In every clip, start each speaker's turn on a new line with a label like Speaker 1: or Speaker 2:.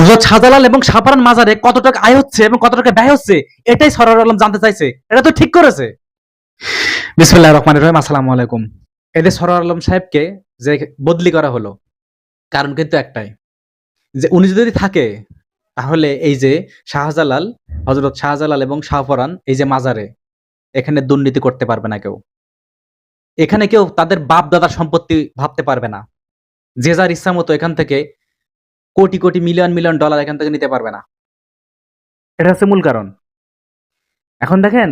Speaker 1: হযরত শাহজালাল এবং শাহপরান মাজারে কত টাকা আয় হচ্ছে এবং কত টাকা ব্যয় হচ্ছে, এটাই সরোয়ার আলম জানতে চাইছে। এটা তো ঠিক করেছে। বিসমিল্লাহির রহমানির রহিম। আসসালামু আলাইকুম। এদের সরোয়ার আলম সাহেবকে যে বদলি করা হলো, কারণ কিন্তু একটাই, যে উনি যদি থাকে তাহলে এই যে শাহজালাল, হযরত শাহজালাল এবং শাহপরান এই যে মাজারে, এখানে দুর্নীতি করতে পারবে না কেউ। এখানে কেউ তাদের বাপ দাদার সম্পত্তি ভাবতে পারবে না। যে যার ইচ্ছা মতো এখান থেকে crore crore million million dollar এখান থেকে নিতে পারবে না। এটা হচ্ছে মূল কারণ। এখন দেখেন,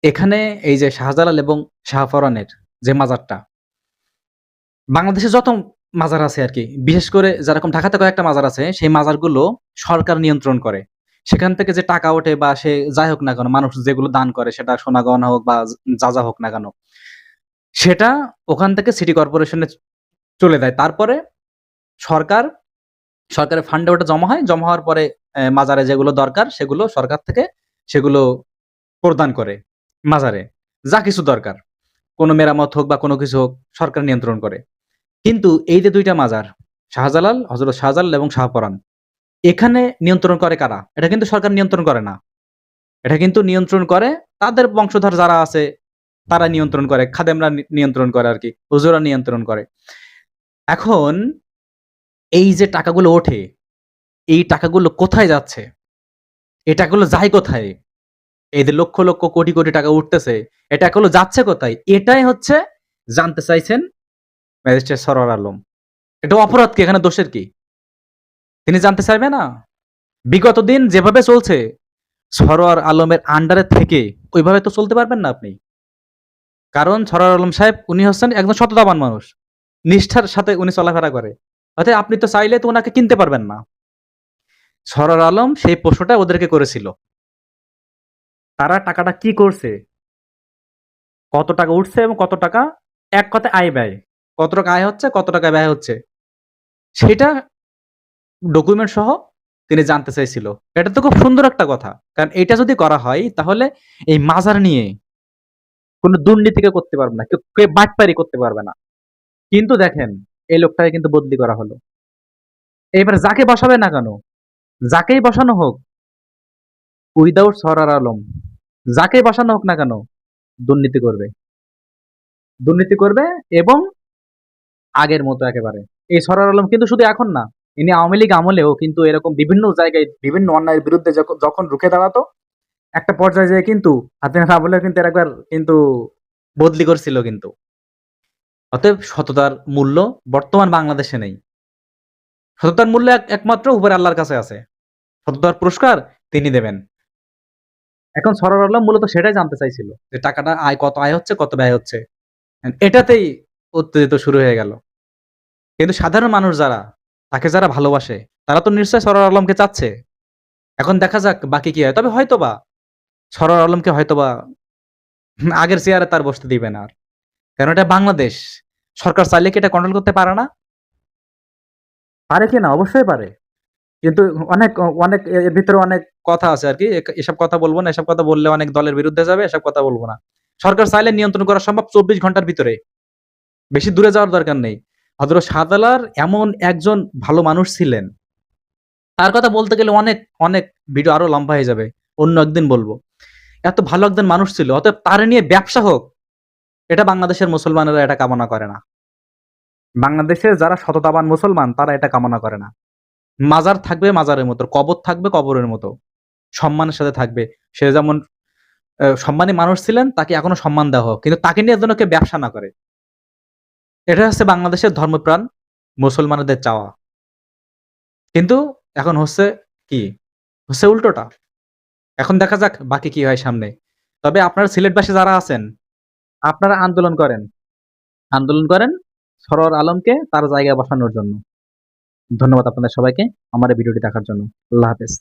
Speaker 1: এখানে এই যে শাহজালাল এবং শাহপরানের যে মাজারটা, বাংলাদেশে যত মাজার আছে আরকি, বিশেষ করে যেরকম ঢাকাতে কয়েকটা মাজার আছে, সেই মাজারগুলো সরকার নিয়ন্ত্রণ করে। সেখান থেকে যে টাকা ওঠে বা সে যাই হোক না কেন, মানুষ যেগুলো দান করে, সেটা সোনা গহনা হোক বা যা হোক না কেন, সেটা ওখান থেকে সিটি কর্পোরেশনে চলে যায়। তারপরে সরকার, সরকারের ফান্ডে ওটা জমা হয়। জমা হওয়ার পরে মাজারে যেগুলো দরকার সেগুলো সরকার থেকে সেগুলো প্রদান করে মাজারে। যা কিছু দরকার, কোনো মেরামত হোক বা কোনো কিছু হোক, সরকার নিয়ন্ত্রণ করে। কিন্তু এই যে ২ টা মাজার, শাহজালাল, হযরত শাহজালাল এবং শাহপরান, এখানে নিয়ন্ত্রণ করে কারা? এটা কিন্তু সরকার নিয়ন্ত্রণ করে না। এটা কিন্তু নিয়ন্ত্রণ করে তাদের বংশধর যারা আছে, তারা নিয়ন্ত্রণ করে। খাদেমরা নিয়ন্ত্রণ করে আরকি। হুজুররা নিয়ন্ত্রণ করে। এখন এই যে টাকাগুলো ওঠে, এই টাকাগুলো কোথায় যাচ্ছে? এই টাকাগুলো যায় কোথায়? এই যে লক্ষ, লক্ষ কোটি, কোটি টাকা উঠতেছে, এই টাকাগুলো যাচ্ছে কোথায়? এটাই হচ্ছে জানতে চাইছেন ম্যাজিস্ট্রেট সরওয়ার আলম। এটা অপরাধ কি? এখানে দোষের কি? তিনি জানতে চাইবে না? বিগত দিন যেভাবে চলছে, সরওয়ার আলমের আন্ডারে থেকে ওইভাবে তো চলতে পারবেন না আপনি। কারণ সরওয়ার আলম সাহেব উনি হচ্ছেন একজন সততাবান মানুষ। নিষ্ঠার সাথে উনি চলাফেরা করে। অতএব আপনি তো চাইলে তো উনাকে কিনতে পারবেন না। সরওয়ার আলম সেই প্রশ্নটা ওদেরকে করেছিল। তারা টাকাটা কি করছে? কত টাকা উঠছে এবং কত টাকা, এক কথায় আয় ব্যয়। কত টাকা আয় হচ্ছে, কত টাকা ব্যয় হচ্ছে, সেটা ডকুমেন্ট সহ তিনি জানতে চাইছিল। এটা তো খুব সুন্দর একটা কথা। কারণ এটা যদি করা হয় তাহলে এই মাজার নিয়ে কোন দুর্নীতি কেউ করতে পারবে না। কেউ বাটপারি করতে পারবে না। কিন্তু দেখেন, এই লোকটাকে কিন্তু বদলি করা হলো। এবার যাকে বসাবে না কেন, যাকেই বসানো হোক, উইদাউট সরার আলম, যাকেই বসানো হোক না কেন, দুর্নীতি করবে। দুর্নীতি করবে এবং আগের মতো একেবারে। এই সরার আলম কিন্তু শুধু এখন না, ইনি আওয়ামী লীগ আমলেও কিন্তু এরকম বিভিন্ন জায়গায় বিভিন্ন অন্যায়ের বিরুদ্ধে যখন রুখে দাঁড়াতো, একটা পর্যায়ে যেয়ে কিন্তু হাসিনা আমলেও কিন্তু এর একবার কিন্তু বদলি করছিল কিন্তু। অতএব সততার মূল্য বর্তমান বাংলাদেশে নেই। সততার মূল্য একমাত্র উপরে আল্লাহর কাছে আছে। সততার পুরস্কার তিনি দেবেন। এখন সরোয়ার আলম মূলত সেটাই জানতে চাইছিল যে টাকাটা কত আয় হচ্ছে, কত ব্যয় হচ্ছে। এটাতেই উত্তেজিত শুরু হয়ে গেল। কিন্তু সাধারণ মানুষ যারা, তাকে যারা ভালোবাসে, তারা তো নিশ্চয়ই সরোয়ার আলমকে চাচ্ছে। এখন দেখা যাক বাকি কি হয়। তবে হয়তোবা সরোয়ার আলমকে হয়তোবা আগের চেয়ারে তার বসতে দিবে না আর। কারণ এটা বাংলাদেশ। সরকার চাইলে কি এটা কন্ট্রোল করতে পারে না? পারে কি না? অবশ্যই পারে। কিন্তু অনেক অনেক এর ভিতরে অনেক কথা আছে আরকি। এসব কথা বলব না। এসব কথা বললে অনেক দলের বিরুদ্ধে যাবে। এসব কথা বলব না। সরকার চাইলে নিয়ন্ত্রণ করা সম্ভব ২৪ ঘন্টার ভিতরে। বেশি দূরে যাওয়ার দরকার নেই। হযরত শাহজালাল এমন একজন ভালো মানুষ ছিলেন। তার কথা বলতে গেলে অনেক, অনেক ভিডিও আরো লম্বা হয়ে যাবে। অন্য একদিন বলব। এত ভালো একজন মানুষ ছিল। অতএব তারে নিয়ে ব্যবসা হোক, এটা বাংলাদেশের মুসলমানেরা এটা কামনা করে না। বাংলাদেশের যারা সততাবান মুসলমান তারা এটা কামনা করে না। মাজার থাকবে মাজারের মতো, কবর থাকবে কবরের মতো। সম্মানের সাথে থাকবে। সে যেমন সম্মানী মানুষ ছিলেন, তাকে এখনো সম্মান দেওয়া হোক। কিন্তু তাকে নিয়ে যেন কেউ ব্যবসা না করে। এটা হচ্ছে বাংলাদেশের ধর্মপ্রাণ মুসলমানদের চাওয়া। কিন্তু এখন হচ্ছে কি? হচ্ছে উল্টোটা। এখন দেখা যাক বাকি কি হয় সামনে। তবে আপনারা সিলেটবাসী যারা আছেন, আপনারা আন্দোলন করেন। আন্দোলন করেন সরোয়ার আলমকে তার জায়গায় বসানোর জন্য। ধন্যবাদ আপনাদের সবাইকে আমার এই ভিডিওটি দেখার জন্য। আল্লাহ হাফেজ।